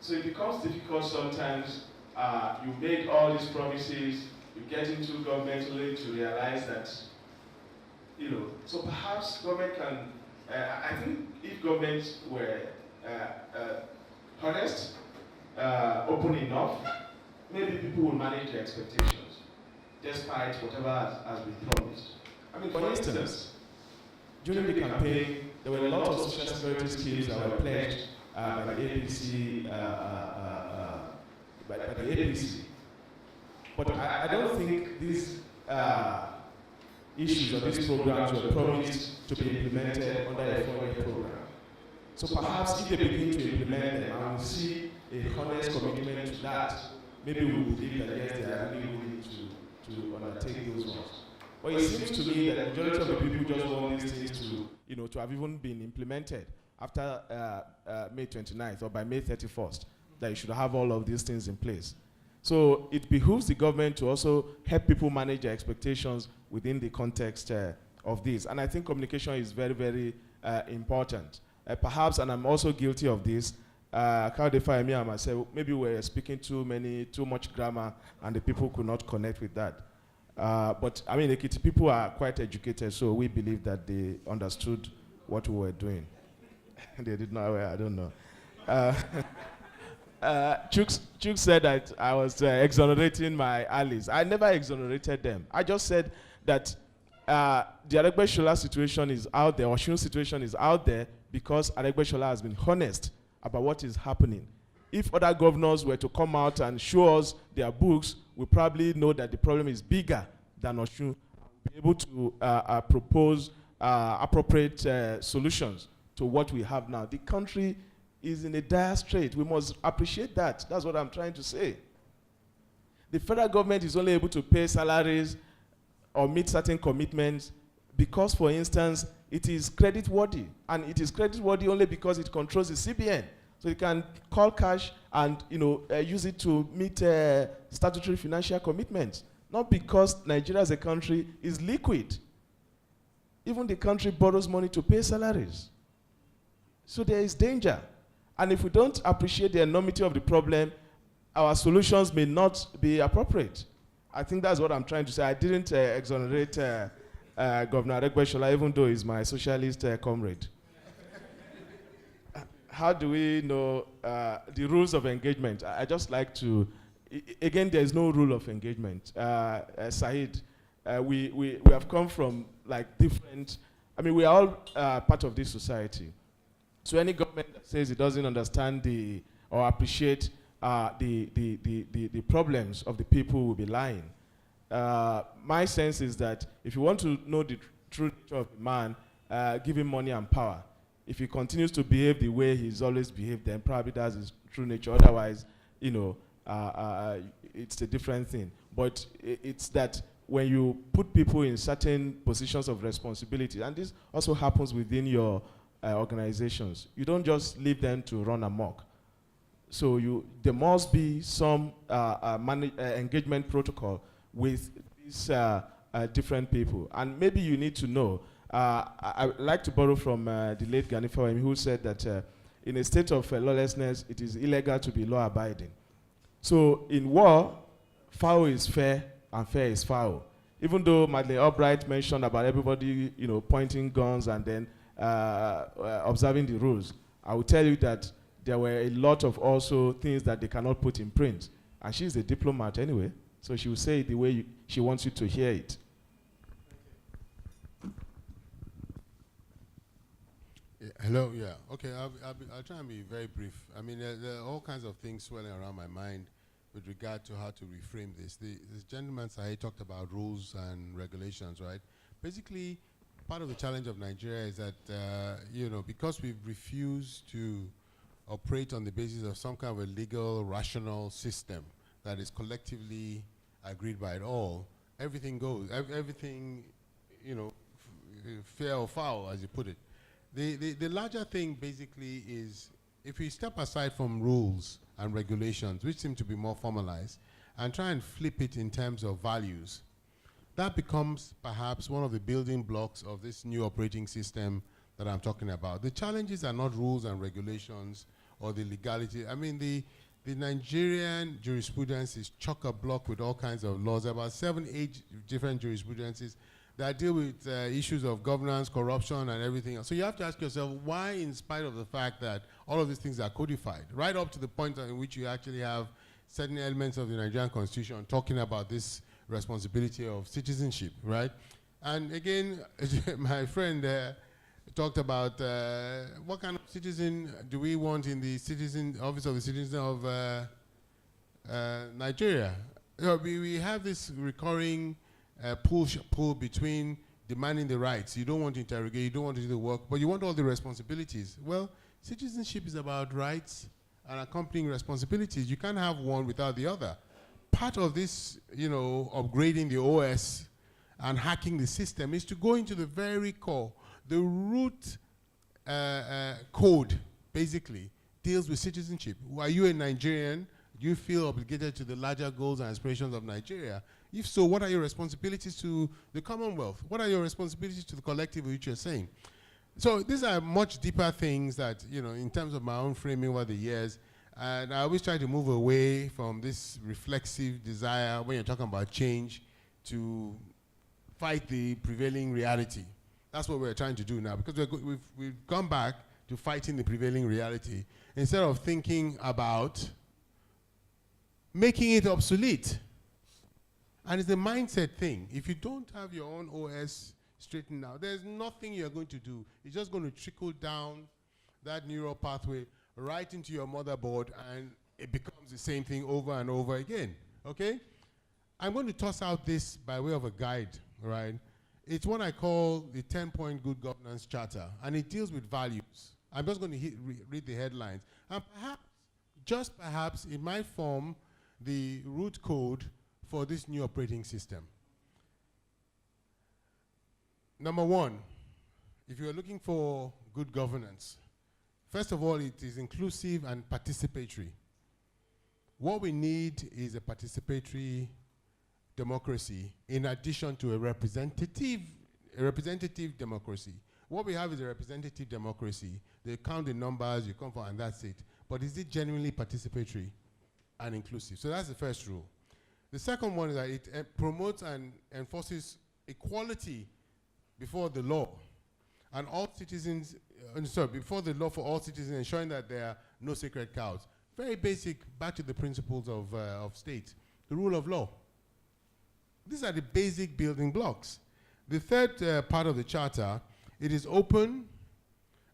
So it becomes difficult sometimes. You make all these promises, you get into government only to realize that, so perhaps government can, I think if government were honest, open enough, maybe people will manage their expectations, despite whatever has been promised. I mean, for instance, during the campaign, there were a lot of social security schemes that were pledged by the APC, But I don't think these issues or these programs were promised to be implemented under a 4-year program. So perhaps if they begin to implement them and we see a honest commitment to that, maybe we will believe that yes, they are really willing to undertake those ones. But it seems to me that the majority of the people just want these things to have even been implemented after May 29th or by May 31st, that you should have all of these things in place. So it behooves the government to also help people manage their expectations within the context of this. And I think communication is very, very important. Perhaps, and I'm also guilty of this, Kayode Fayemi and myself, maybe we were speaking too much grammar and the people could not connect with that. But I mean, Ekiti people are quite educated, so we believe that they understood what we were doing. They did not, I don't know. Chuk said that I was exonerating my allies. I never exonerated them. I just said that the Aregbesola situation is out there, or Osun situation is out there, because Aregbesola has been honest about what is happening. If other governors were to come out and show us their books, we probably know that the problem is bigger than Osun. We'll be able to propose appropriate solutions to what we have now. The country is in a dire strait. We must appreciate that. That's what I'm trying to say. The federal government is only able to pay salaries or meet certain commitments because, for instance, it is credit-worthy. And it is credit-worthy only because it controls the CBN. So it can call cash and use it to meet statutory financial commitments. Not because Nigeria as a country is liquid. Even the country borrows money to pay salaries. So there is danger. And if we don't appreciate the enormity of the problem, our solutions may not be appropriate. I think that's what I'm trying to say. I didn't exonerate Governor Aregbesola, even though he's my socialist comrade. How do we know the rules of engagement? I just like to, again, there is no rule of engagement. Said, we have come from like different, I mean, we are all part of this society. So any government that says it doesn't understand or appreciate the problems of the people will be lying. My sense is that if you want to know the true nature of a man, give him money and power. If he continues to behave the way he's always behaved, then probably that's his true nature. Otherwise, you know, it's a different thing. But it's that when you put people in certain positions of responsibility, and this also happens within your organizations, you don't just leave them to run amok. So there must be some engagement protocol with these different people. And maybe you need to know, I would like to borrow from the late Gani Fawemi, who said that in a state of lawlessness, it is illegal to be law-abiding. So in war, foul is fair and fair is foul. Even though Madeleine Albright mentioned about everybody, you know, pointing guns and then observing the rules, I will tell you that there were a lot of also things that they cannot put in print. And she's a diplomat anyway, so she will say it the way she wants you to hear it. Yeah, hello, yeah. Okay, I'll try and be very brief. I mean, there are all kinds of things swirling around my mind with regard to how to reframe this. This gentleman Said talked about rules and regulations, right? Basically, part of the challenge of Nigeria is that, you know, because we've refused to operate on the basis of some kind of a legal, rational system that is collectively agreed by it all, everything goes. Everything, you know, fair or foul, as you put it. The larger thing basically is, if we step aside from rules and regulations, which seem to be more formalized, and try and flip it in terms of values, that becomes perhaps one of the building blocks of this new operating system that I'm talking about. The challenges are not rules and regulations or the legality. I mean, the Nigerian jurisprudence is chock-a-block with all kinds of laws, about 7, 8 different jurisprudences that deal with issues of governance, corruption, and everything else. So you have to ask yourself, why, in spite of the fact that all of these things are codified, right up to the point in which you actually have certain elements of the Nigerian Constitution talking about this responsibility of citizenship, right? And again, my friend talked about what kind of citizen do we want in the office of the citizen of Nigeria. You know, we have this recurring pull between demanding the rights. You don't want to interrogate, you don't want to do the work, but you want all the responsibilities. Well, citizenship is about rights and accompanying responsibilities. You can't have one without the other. Part of this, you know, upgrading the OS and hacking the system is to go into the very core. The root code, basically, deals with citizenship. Are you a Nigerian? Do you feel obligated to the larger goals and aspirations of Nigeria? If so, what are your responsibilities to the Commonwealth? What are your responsibilities to the collective which you're saying? So these are much deeper things that, you know, in terms of my own framing over the years, and I always try to move away from this reflexive desire when you're talking about change to fight the prevailing reality. That's what we're trying to do now, because we've gone back to fighting the prevailing reality instead of thinking about making it obsolete. And it's a mindset thing. If you don't have your own OS straightened out, there's nothing you're going to do. It's just going to trickle down that neural pathway right into your motherboard, and it becomes the same thing over and over again, okay? I'm going to toss out this by way of a guide, right? It's what I call the 10-point good governance charter, and it deals with values. I'm just going to read the headlines. And perhaps, just perhaps, it might form the root code for this new operating system. Number one, if you're looking for good governance, first of all, it is inclusive and participatory. What we need is a participatory democracy in addition to a representative democracy. What we have is a representative democracy. They count the numbers, you come for, and that's it. But is it genuinely participatory and inclusive? So that's the first rule. The second one is that it promotes and enforces equality before the law, and all citizens, before the law for all citizens, ensuring that there are no sacred cows. Very basic, back to the principles of state, the rule of law. These are the basic building blocks. The third part of the charter, it is open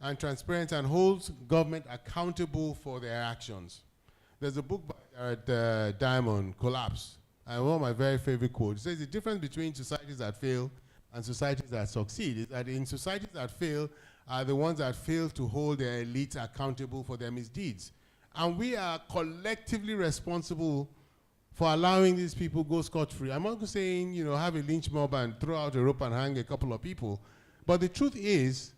and transparent and holds government accountable for their actions. There's a book by Jared Diamond, Collapse, and one of my very favorite quotes says the difference between societies that fail and societies that succeed is that in societies that fail are the ones that fail to hold their elites accountable for their misdeeds. And we are collectively responsible for allowing these people go scot-free. I'm not saying, have a lynch mob and throw out a rope and hang a couple of people. But the truth is,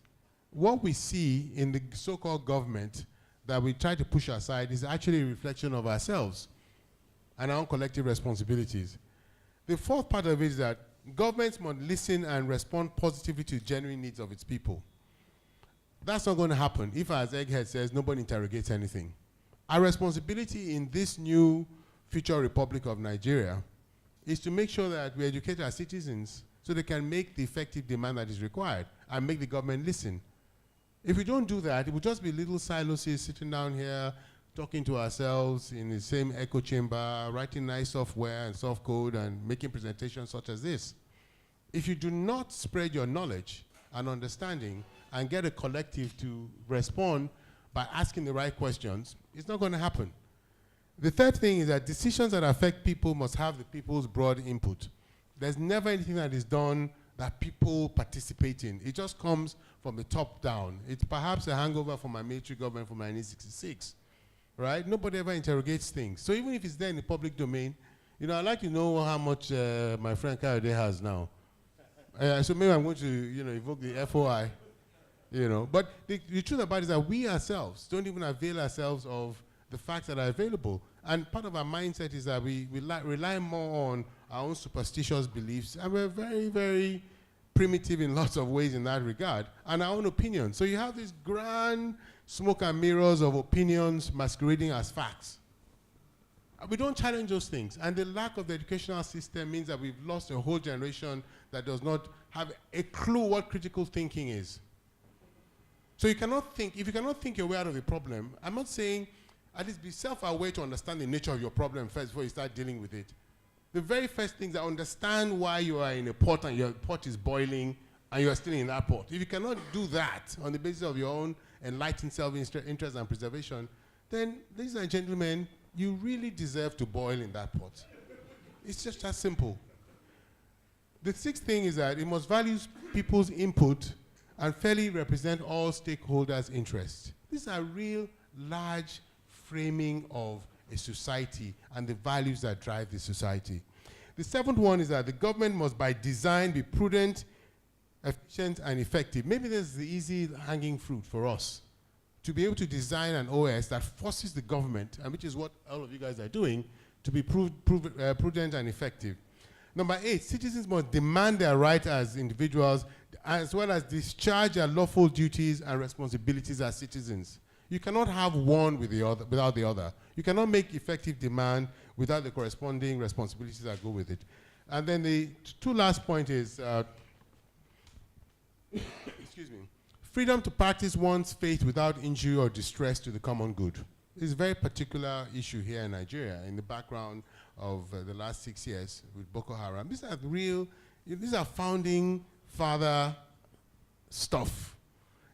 what we see in the so-called government that we try to push aside is actually a reflection of ourselves and our own collective responsibilities. The fourth part of it is that governments must listen and respond positively to genuine needs of its people. That's not going to happen if, as Egghead says, nobody interrogates anything. Our responsibility in this new future Republic of Nigeria is to make sure that we educate our citizens so they can make the effective demand that is required and make the government listen. If we don't do that, it will just be little silos sitting down here, talking to ourselves in the same echo chamber, writing nice software and soft code and making presentations such as this. If you do not spread your knowledge and understanding and get a collective to respond by asking the right questions, it's not going to happen. The third thing is that decisions that affect people must have the people's broad input. There's never anything that is done that people participate in. It just comes from the top down. It's perhaps a hangover from my military government from 1966, right? Nobody ever interrogates things. So even if it's there in the public domain, I'd like to know how much my friend Kayode has now. So maybe I'm going to, evoke the FOI, But the truth about it is that we ourselves don't even avail ourselves of the facts that are available. And part of our mindset is that we rely more on our own superstitious beliefs, and we're very, very primitive in lots of ways in that regard, and our own opinions. So you have this grand smoke and mirrors of opinions masquerading as facts. We don't challenge those things, and the lack of the educational system means that we've lost a whole generation that does not have a clue what critical thinking is. So if you cannot think your way out of the problem, I'm not saying at least be self-aware to understand the nature of your problem first before you start dealing with it. The very first thing is that understand why you are in a pot and your pot is boiling and you are still in that pot. If you cannot do that on the basis of your own enlightened self-interest and preservation, then, ladies and gentlemen, you really deserve to boil in that pot. It's just that simple. The sixth thing is that it must value people's input and fairly represent all stakeholders' interests. These are real, large framing of a society and the values that drive the society. The seventh one is that the government must by design be prudent, efficient, and effective. Maybe this is the easy hanging fruit for us, to be able to design an OS that forces the government, and which is what all of you guys are doing, to be prudent and effective. Number 8, citizens must demand their right as individuals, as well as discharge their lawful duties and responsibilities as citizens. You cannot have one without the other. You cannot make effective demand without the corresponding responsibilities that go with it. And then the two last point is, excuse me, freedom to practice one's faith without injury or distress to the common good. It's a very particular issue here in Nigeria in the background of the last 6 years with Boko Haram. These are founding father stuff.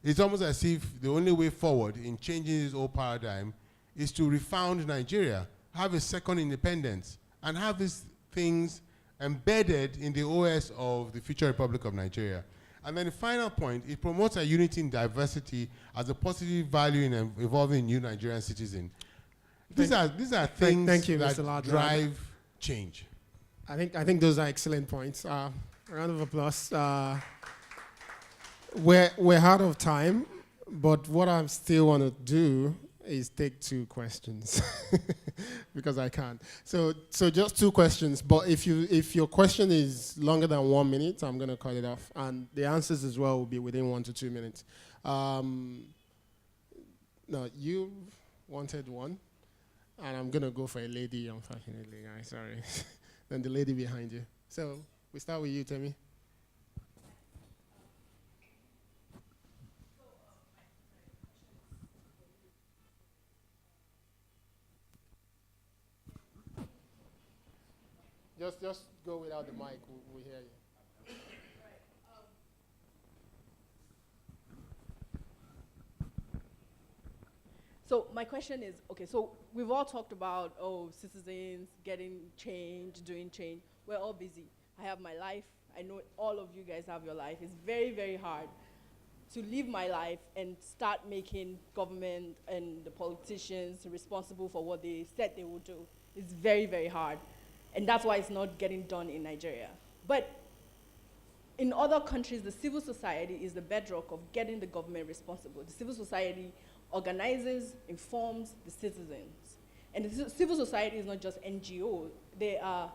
It's almost as if the only way forward in changing this old paradigm is to refound Nigeria, have a second independence, and have these things embedded in the OS of the future Republic of Nigeria. And then the final point, it promotes a unity in diversity as a positive value in evolving new Nigerian citizen. These are things that drive change. I think those are excellent points. Round of applause. We're out of time, but what I still want to do is take 2 questions because I can't. So just 2 questions. But if your question is longer than 1 minute, I'm going to cut it off, and the answers as well will be within 1 to 2 minutes. No, you wanted one, and I'm going to go for a lady, unfortunately. I'm sorry. Then the lady behind you. So we start with you, Temi. Just go without the mic. We hear you. So my question is, okay, so we've all talked about, citizens getting change, doing change. We're all busy. I have my life. I know all of you guys have your life. It's very, very hard to live my life and start making government and the politicians responsible for what they said they would do. It's very, very hard. And that's why it's not getting done in Nigeria. But in other countries, the civil society is the bedrock of getting the government responsible. The civil society organizes, informs the citizens. And the civil society is not just NGOs. They are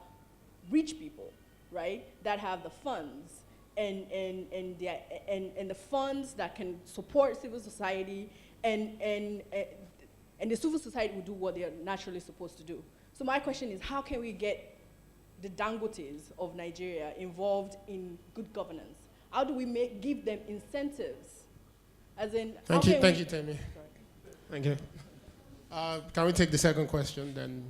rich people, right, that have the funds and the funds that can support civil society, and the civil society will do what they're naturally supposed to do. So my question is, how can we get the Dangotes of Nigeria involved in good governance? How do we give them incentives? As in, thank you, Temi. Thank you. Can we take the second question then?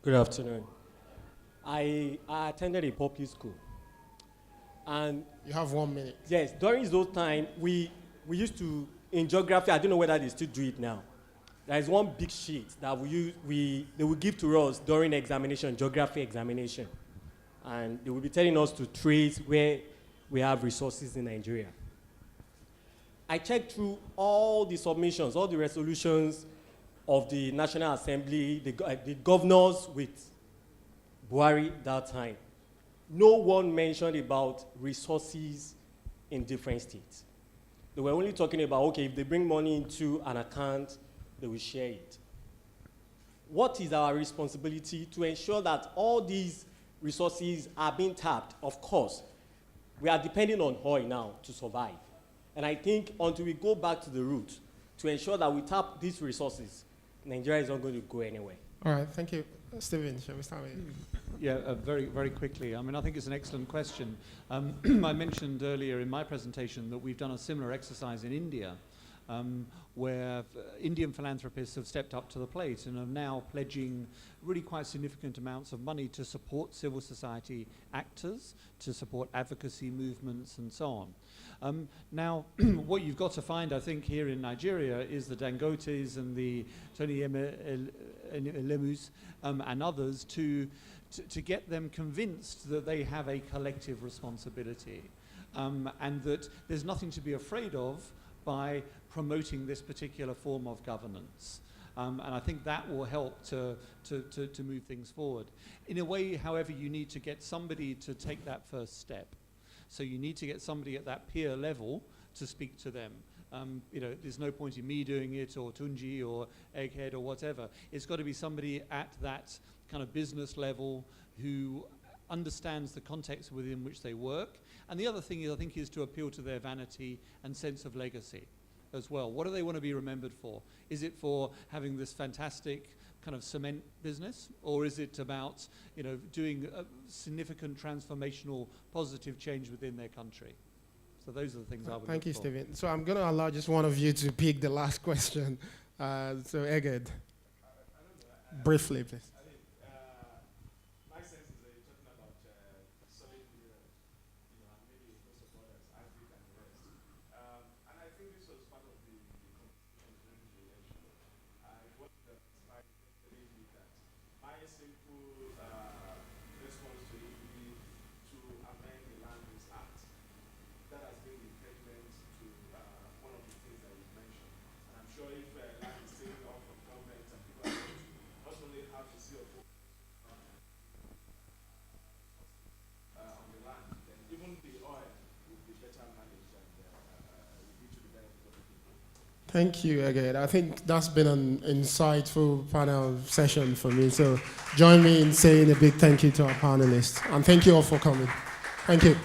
Good afternoon. I attended a public school. And you have 1 minute. Yes, during those times, we used to, in geography, I don't know whether they still do it now. There is one big sheet that they will give to us during examination, geography examination. And they will be telling us to trace where we have resources in Nigeria. I checked through all the submissions, all the resolutions of the National Assembly, the governors with Buhari that time. No one mentioned about resources in different states. They were only talking about, okay, if they bring money into an account, they will share it. What is our responsibility to ensure that all these resources are being tapped? Of course, we are depending on oil now to survive. And I think until we go back to the root to ensure that we tap these resources, Nigeria is not going to go anywhere. All right, thank you. Stephen, shall we start with you? Yeah, very, very quickly. I mean, I think it's an excellent question. I mentioned earlier in my presentation that we've done a similar exercise in India, where Indian philanthropists have stepped up to the plate and are now pledging really quite significant amounts of money to support civil society actors, to support advocacy movements and so on. Now, what you've got to find, I think, here in Nigeria is the Dangotes and the Tony Elemus and others to get them convinced that they have a collective responsibility and that there's nothing to be afraid of by promoting this particular form of governance. And I think that will help to move things forward. In a way, however, you need to get somebody to take that first step. So you need to get somebody at that peer level to speak to them. There's no point in me doing it or Tunji or Egghead or whatever. It's got to be somebody at that kind of business level who understands the context within which they work. And the other thing is, I think, is to appeal to their vanity and sense of legacy as well. What do they want to be remembered for? Is it for having this fantastic kind of cement business, or is it about doing a significant transformational positive change within their country? So those are the things I would Thank you, for. Stephen. So I'm going to allow just one of you to pick the last question. So Egghead, briefly, please. My sense is that you're talking about solid minerals, and maybe most of others, Africa and the rest. And I think this was part of the competition during the election. I want to try to believe that my simple response to it would be to amend the Land Use Act. That has been the impediment to one of the things that you mentioned. And I'm sure if land is taken off from government and people are going to not only have to see a book on the land, then even the oil would be better managed and would be to the benefit of the people. Thank you, Egghead. I think that's been an insightful panel session for me. So join me in saying a big thank you to our panelists. And thank you all for coming. Thank you.